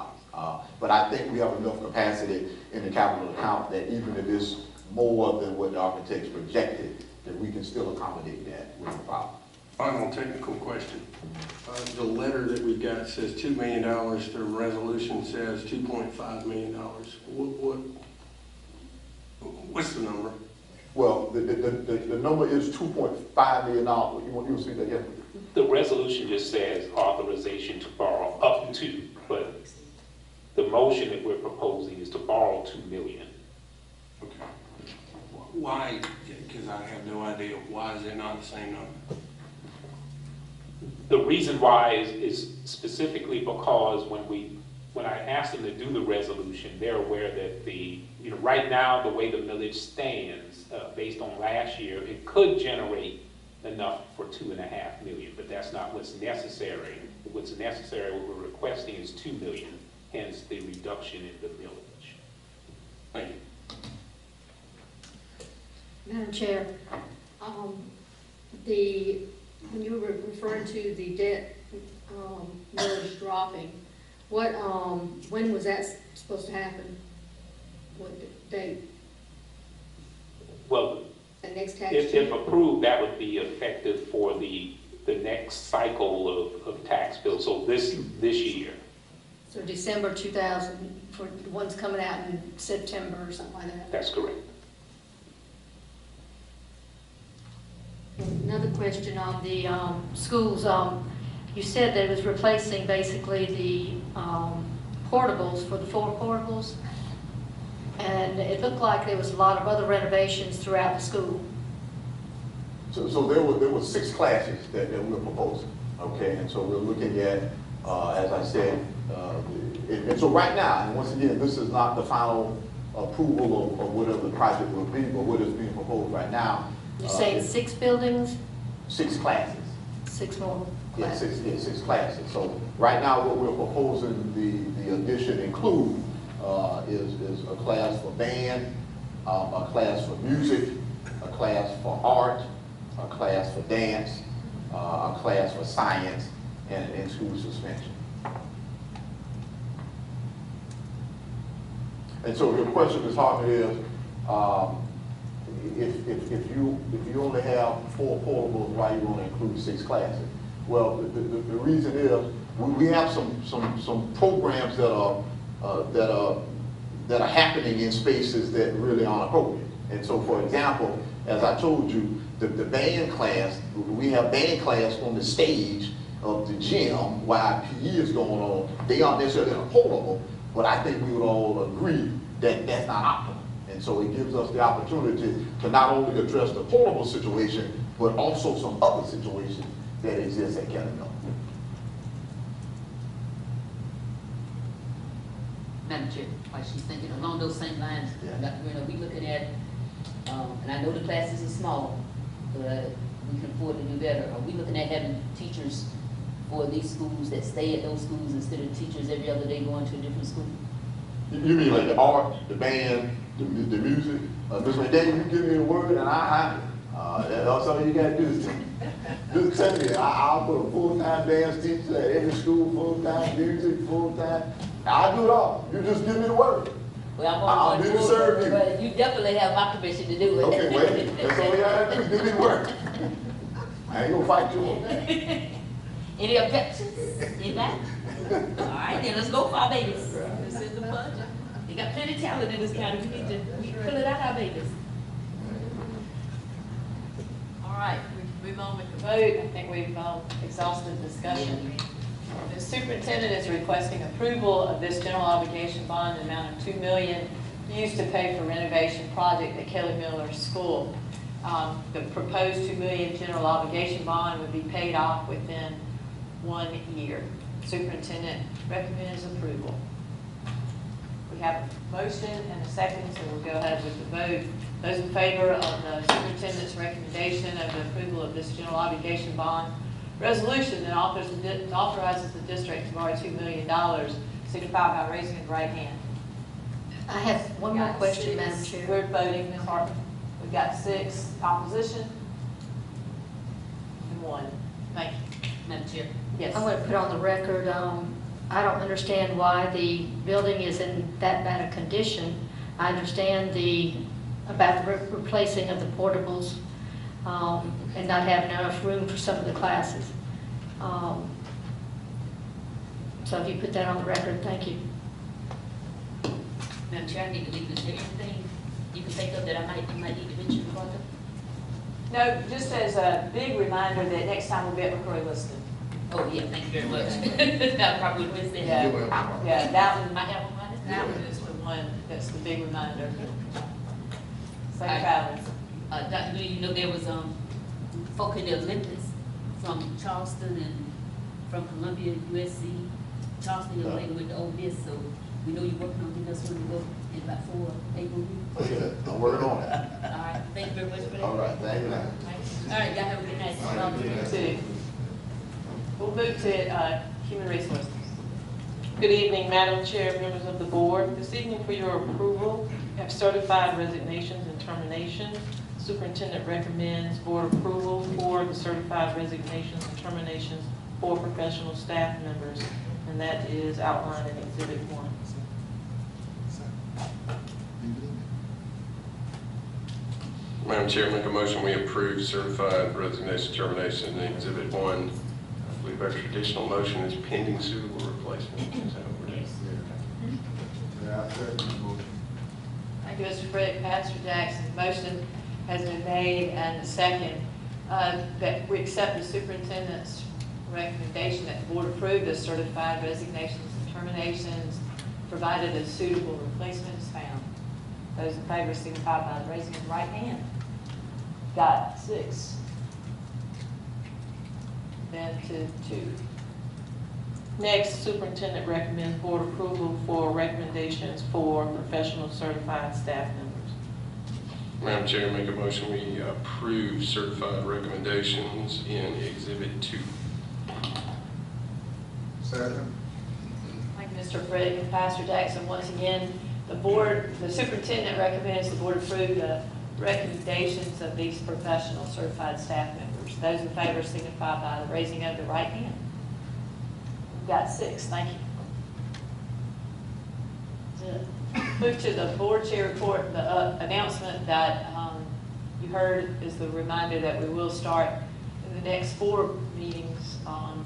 But I think we have enough capacity in the capital account that even if it's more than what the architects projected, that we can still accommodate that with no problem. Final technical question. The letter that we got says $2 million, the resolution says $2.5 million. What's the number? Well, the number is $2.5 million. You want to speak that again? The resolution just says authorization to borrow up to, but the motion that we're proposing is to borrow $2 million. Okay. Why, because I have no idea, why is it not the same number? The reason why is specifically because when I asked them to do the resolution, they're aware that right now, the way the millage stands, based on last year, it could generate enough for $2.5 million, but that's not what's necessary. What's necessary, what we're requesting is $2 million, hence the reduction in the millage. Thank you. Madam Chair, when you were referring to the debt millage dropping, when was that supposed to happen? What date? Well, the next tax if year? approved, that would be effective for the next cycle of tax bills, so this year. So December 2000, for the ones coming out in September or something like that? That's correct. Another question on the schools. You said that it was replacing basically the portables for the 4 portables, and it looked like there was a lot of other renovations throughout the school. So there were 6 classes that we're proposing, okay? And so we're looking at, as I said, and so right now, and once again, this is not the final approval of whatever the project will be, but what is being proposed right now. You're saying 6 buildings? 6 classes. 6 more Yeah, classes? 6 classes. So right now, what we're proposing, the addition include is a class for band, a class for music, a class for art, a class for dance, a class for science, and school suspension. And so the question is, Harvey, is if you only have 4 portables, why you only include 6 classes? Well, the reason is we have some programs that are happening in spaces that really aren't appropriate. And so, for example, as I told you, the band class, we have band class on the stage of the gym while PE is going on. They aren't necessarily in a portable, but I think we would all agree that that's not optimal. And so it gives us the opportunity to not only address the portable situation, but also some other situations that exist at Kelly Mill. Madam Chair, like she's thinking along those same lines, Yeah. we looking at, and I know the classes are small, but we can afford to do better. Are we looking at having teachers for these schools that stay at those schools instead of teachers every other day going to a different school? You mean like the art, the band, the music? Ms. McDaniel, you give me a word and I have it. That's all you gotta do is just tell me. I'll put a full-time dance teacher at every school, full-time music, full-time. I'll do it all. You just give me the word. Well, I'll I'm be on to serve you. but you definitely have my permission to do it. Okay, wait. That's all you gotta do. Give me the word. I ain't gonna fight you. Any objections? Anybody? All right, then let's go for our babies. It's in the budget. You got plenty of talent in this county. We need to pull it out our babies. All right, we can move on with the Vote, I think we've exhausted discussion. The superintendent is requesting approval of this general obligation bond in the amount of $2 million used to pay for renovation project at Kelly Miller School. The proposed $2 million general obligation bond would be paid off within 1 year. Superintendent recommends approval. We have a motion and a second, so we'll go ahead with the vote. Those in favor of the superintendent's recommendation of the approval of this general obligation bond resolution that authorizes the district to borrow $2 million, signify by raising your right hand. I have one more Got question, 6. Madam Chair. We're voting, Ms. Hartman. We've got 6 opposition and 1. Thank you. Madam Chair. Yes. I want to put on the record, I don't understand why the building is in that bad a condition. I understand about the replacing of the portables and not having enough room for some of the classes. So if you put that on the record, thank you. Madam Chair, I need to leave this everything you can think of that I might need to mention about them. No, just as a big reminder that next time we'll be at McCrory Liston. Oh, yeah, thank you very much. I probably would say Yeah, that. yeah, that one, I have one. that one is the one that's the big reminder. Safe Right. travels. Dr. Green, you know, there was, folk in the Olympics from Charleston and from Columbia, USC. Charleston, young lady with the Ole Miss, so we know you're working on getting us one to go in about 4 April. Okay, I'm working on it. All right, thank you very much for that. All right, thank you. All right, y'all have a good night. We'll move to human resources. Good evening, Madam Chair, members of the board. This evening for your approval, we have certified resignations and terminations. Superintendent recommends board approval for the certified resignations and terminations for professional staff members, and that is outlined in Exhibit 1. Madam Chair, make a motion, we approve certified resignation termination in Exhibit 1. I believe our traditional motion is pending suitable replacement. Is that what it is? Yeah, I second the motion. Thank you, Mr. Frederick. Pastor Jackson, motion has been made and second that we accept the superintendent's recommendation that the board approve the certified resignations and terminations, provided a suitable replacement is found. Those in favor signify by raising the right hand. Got 6. Then to 2. Next, superintendent recommends board approval for recommendations for professional certified staff members. Madam Chair, make a motion, we approve certified recommendations in Exhibit 2. Second. Thank you, Mr. Frederick and Pastor Jackson. Once again, the superintendent recommends the board approve the recommendations of these professional certified staff members. Those in favor signify by the raising of the right hand. We've got 6, thank you. Move to the board chair report. The announcement that you heard is the reminder that we will start in the next 4 meetings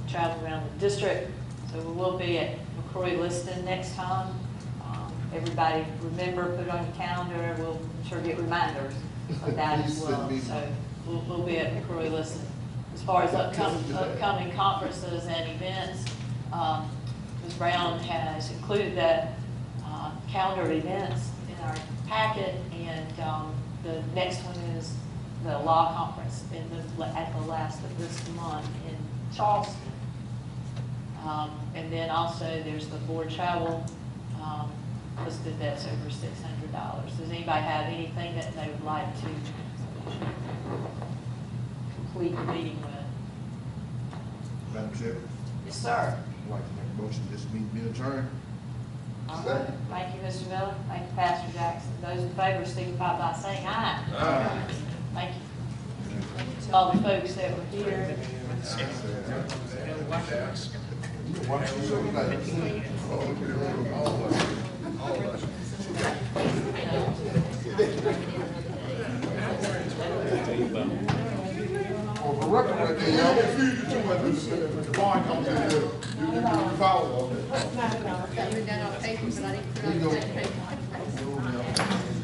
traveling around the district. So we will be at McCrory Liston next time. Everybody remember, put it on your calendar. We'll I'm sure get reminders of that as well. So we'll be at McCrory Liston. As far as upcoming conferences and events, Ms. Brown has included that calendar of events in our packet, and the next one is the law conference at the last of this month in Charleston. And then also there's the board travel listed that's over $600. Does anybody have anything that they would like to complete the meeting with? Madam Chair, Yes, sir. I'd like to make a motion this meeting be adjourned. All right. Thank you, Mr. Miller. Thank you, Pastor Jackson. Those in favor signify by saying aye. Aye. Thank you. All the folks that were here. Oh, for record right there, y'all confused you too much when the bond comes in here. You follow on it. Got written down on paper, but I didn't put it on the paper.